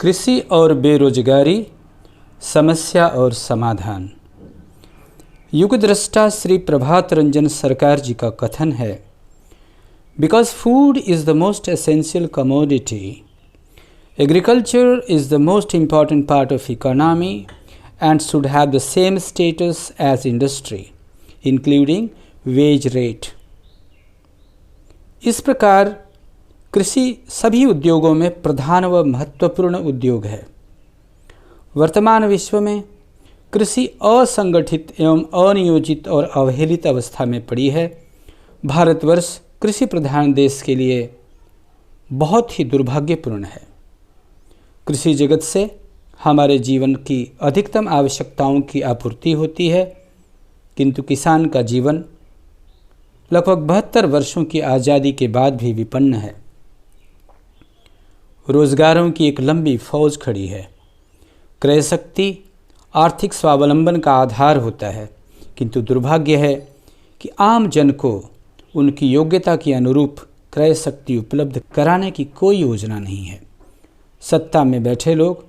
कृषि और बेरोजगारी, समस्या और समाधान। युगदृष्टा श्री प्रभात रंजन सरकार जी का कथन है, because food is the most essential commodity, agriculture is the most important part of economy and should have the same status as industry including wage rate. इस प्रकार कृषि सभी उद्योगों में प्रधान व महत्वपूर्ण उद्योग है। वर्तमान विश्व में कृषि असंगठित एवं अनियोजित और अवहेलित अवस्था में पड़ी है। भारतवर्ष कृषि प्रधान देश के लिए बहुत ही दुर्भाग्यपूर्ण है। कृषि जगत से हमारे जीवन की अधिकतम आवश्यकताओं की आपूर्ति होती है, किंतु किसान का जीवन लगभग 72 वर्षों की आज़ादी के बाद भी विपन्न है। रोजगारों की एक लंबी फौज खड़ी है। क्रय शक्ति आर्थिक स्वावलंबन का आधार होता है, किंतु दुर्भाग्य है कि आम जन को उनकी योग्यता के अनुरूप क्रय शक्ति उपलब्ध कराने की कोई योजना नहीं है। सत्ता में बैठे लोग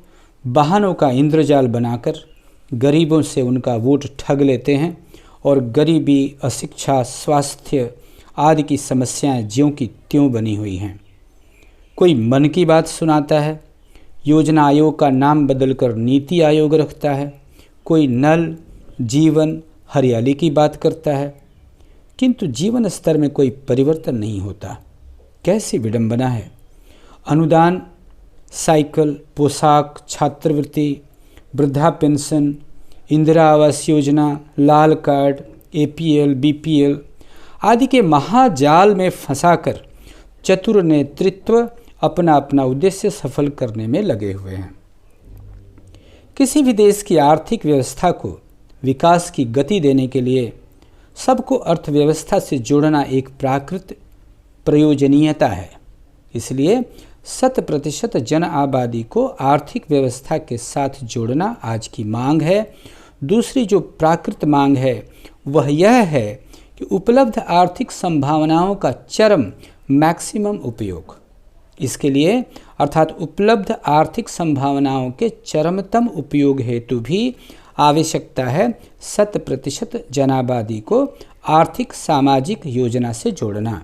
वाहनों का इंद्रजाल बनाकर गरीबों से उनका वोट ठग लेते हैं और गरीबी, अशिक्षा, स्वास्थ्य आदि की समस्याएं ज्यों की त्यों बनी हुई हैं। कोई मन की बात सुनाता है, योजना आयोग का नाम बदलकर नीति आयोग रखता है। कोई नल, जीवन, हरियाली की बात करता है, किंतु जीवन स्तर में कोई परिवर्तन नहीं होता। कैसी विडंबना है। अनुदान, साइकिल, पोशाक, छात्रवृत्ति, वृद्धा पेंशन, इंदिरा आवास योजना, लाल कार्ड, APL, BPL आदि के महाजाल में फंसाकर चतुर नेतृत्व अपना अपना उद्देश्य सफल करने में लगे हुए हैं। किसी भी देश की आर्थिक व्यवस्था को विकास की गति देने के लिए सबको अर्थव्यवस्था से जोड़ना एक प्राकृतिक प्रयोजनीयता है। इसलिए 100% जन आबादी को आर्थिक व्यवस्था के साथ जोड़ना आज की मांग है। दूसरी जो प्राकृतिक मांग है वह यह है कि उपलब्ध आर्थिक संभावनाओं का चरम मैक्सिमम उपयोग। इसके लिए अर्थात उपलब्ध आर्थिक संभावनाओं के चरमतम उपयोग हेतु भी आवश्यकता है 100% जनाबादी को आर्थिक सामाजिक योजना से जोड़ना।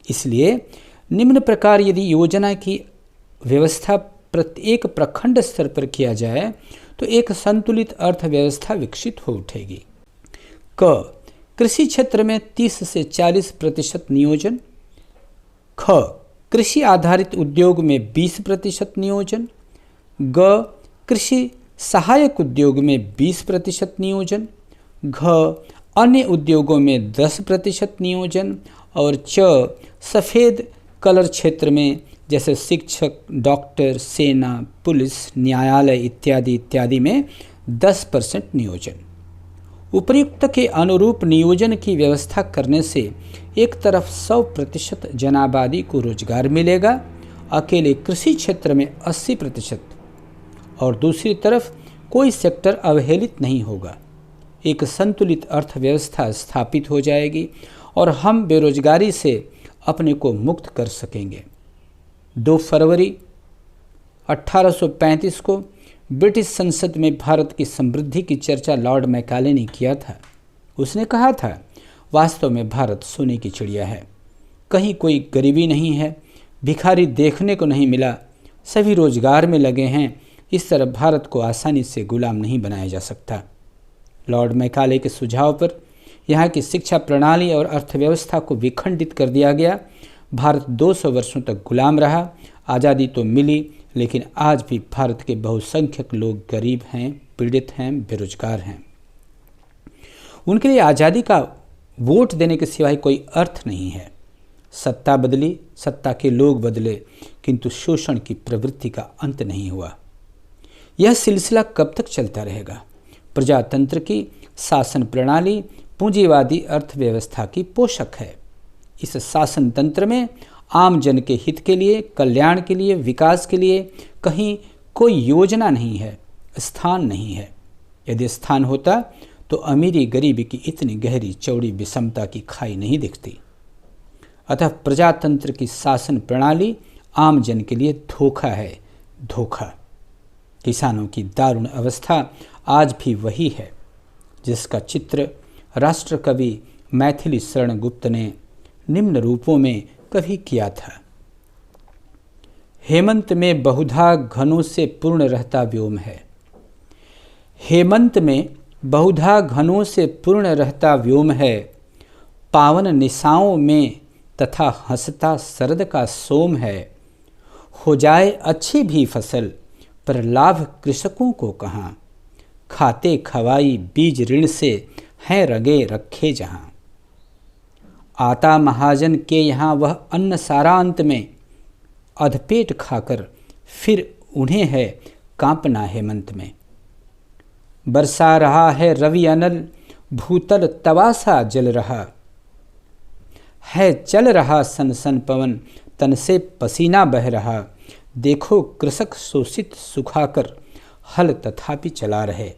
इसलिए निम्न प्रकार यदि योजना की व्यवस्था प्रत्येक प्रखंड स्तर पर किया जाए तो एक संतुलित अर्थव्यवस्था विकसित हो उठेगी। क, कृषि क्षेत्र में 30 से 40% नियोजन। ख, कृषि आधारित उद्योग में 20% नियोजन। ग, कृषि सहायक उद्योग में 20% नियोजन। घ, अन्य उद्योगों में 10% नियोजन। और च, सफ़ेद कलर क्षेत्र में जैसे शिक्षक, डॉक्टर, सेना, पुलिस, न्यायालय इत्यादि इत्यादि में 10% नियोजन। उपर्युक्त के अनुरूप नियोजन की व्यवस्था करने से एक तरफ 100% जनाबादी को रोजगार मिलेगा, अकेले कृषि क्षेत्र में 80%, और दूसरी तरफ कोई सेक्टर अवहेलित नहीं होगा। एक संतुलित अर्थव्यवस्था स्थापित हो जाएगी और हम बेरोजगारी से अपने को मुक्त कर सकेंगे। 2 फरवरी 1835 को ब्रिटिश संसद में भारत की समृद्धि की चर्चा लॉर्ड मैकाले ने किया था। उसने कहा था, वास्तव में भारत सोने की चिड़िया है। कहीं कोई गरीबी नहीं है, भिखारी देखने को नहीं मिला, सभी रोजगार में लगे हैं। इस तरह भारत को आसानी से गुलाम नहीं बनाया जा सकता। लॉर्ड मैकाले के सुझाव पर यहाँ की शिक्षा प्रणाली और अर्थव्यवस्था को विखंडित कर दिया गया। भारत 200 वर्षों तक गुलाम रहा। आज़ादी तो मिली, लेकिन आज भी भारत के बहुसंख्यक लोग गरीब हैं, पीड़ित हैं, बेरोजगार हैं। उनके लिए आज़ादी का वोट देने के सिवाय कोई अर्थ नहीं है। सत्ता बदली, सत्ता के लोग बदले, किंतु शोषण की प्रवृत्ति का अंत नहीं हुआ। यह सिलसिला कब तक चलता रहेगा? प्रजातंत्र की शासन प्रणाली पूंजीवादी अर्थव्यवस्था की पोषक है। इस शासन तंत्र में आम जन के हित के लिए, कल्याण के लिए, विकास के लिए कहीं कोई योजना नहीं है, स्थान नहीं है। यदि स्थान होता तो अमीरी गरीबी की इतनी गहरी चौड़ी विषमता की खाई नहीं दिखती। अतः प्रजातंत्र की शासन प्रणाली आम जन के लिए धोखा है, धोखा। किसानों की दारुण अवस्था आज भी वही है जिसका चित्र राष्ट्र कवि मैथिली शरण गुप्त ने निम्न रूपों में कभी किया था। हेमंत में बहुधा घनों से पूर्ण रहता व्योम है। हेमंत में बहुधा घनों से पूर्ण रहता व्योम है, पावन निशाओं में तथा हंसता शरद का सोम है। हो जाए अच्छी भी फसल पर लाभ कृषकों को कहाँ, खाते खवाई बीज ऋण से हैं रगे रखे जहाँ। आता महाजन के यहाँ वह अन्न सारा अंत में, अधपेट खाकर फिर उन्हें है कांपना हेमंत में। बरसा रहा है रवि अनल, भूतल तवासा जल रहा है, चल रहा सन सन पवन, तन से पसीना बह रहा। देखो कृषक शोषित सुखाकर हल तथापि चला रहे,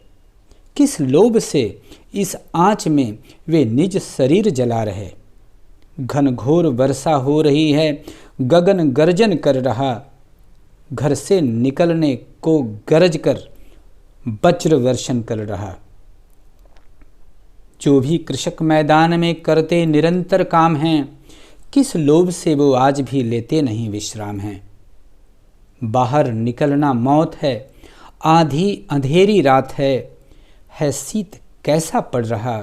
किस लोभ से इस आँच में वे निज शरीर जला रहे। घनघोर वर्षा हो रही है, गगन गर्जन कर रहा, घर से निकलने को गरज कर वज्र वर्षण कर रहा। जो भी कृषक मैदान में करते निरंतर काम हैं, किस लोभ से वो आज भी लेते नहीं विश्राम हैं। बाहर निकलना मौत है, आधी अंधेरी रात है शीत कैसा पड़ रहा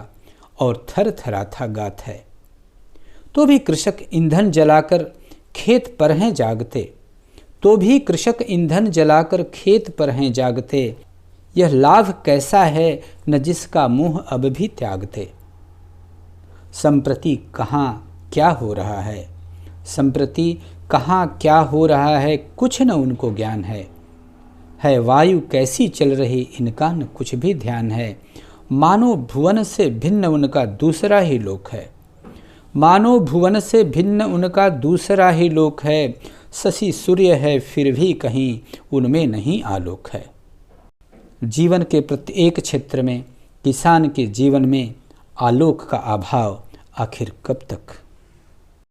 और थर थराथा गात है। तो भी कृषक ईंधन जलाकर खेत पर हैं जागते, तो भी कृषक ईंधन जलाकर खेत पर हैं जागते। यह लाभ कैसा है न जिसका मुँह अब भी त्यागते। संप्रति कहाँ क्या हो रहा है, संप्रति कहाँ क्या हो रहा है, कुछ न उनको ज्ञान है वायु कैसी चल रही इनका न कुछ भी ध्यान है। मानो भुवन से भिन्न उनका दूसरा ही लोक है, मानो भुवन से भिन्न उनका दूसरा ही लोक है। शशि सूर्य है फिर भी कहीं उनमें नहीं आलोक है। जीवन के प्रत्येक क्षेत्र में किसान के जीवन में आलोक का अभाव आखिर कब तक।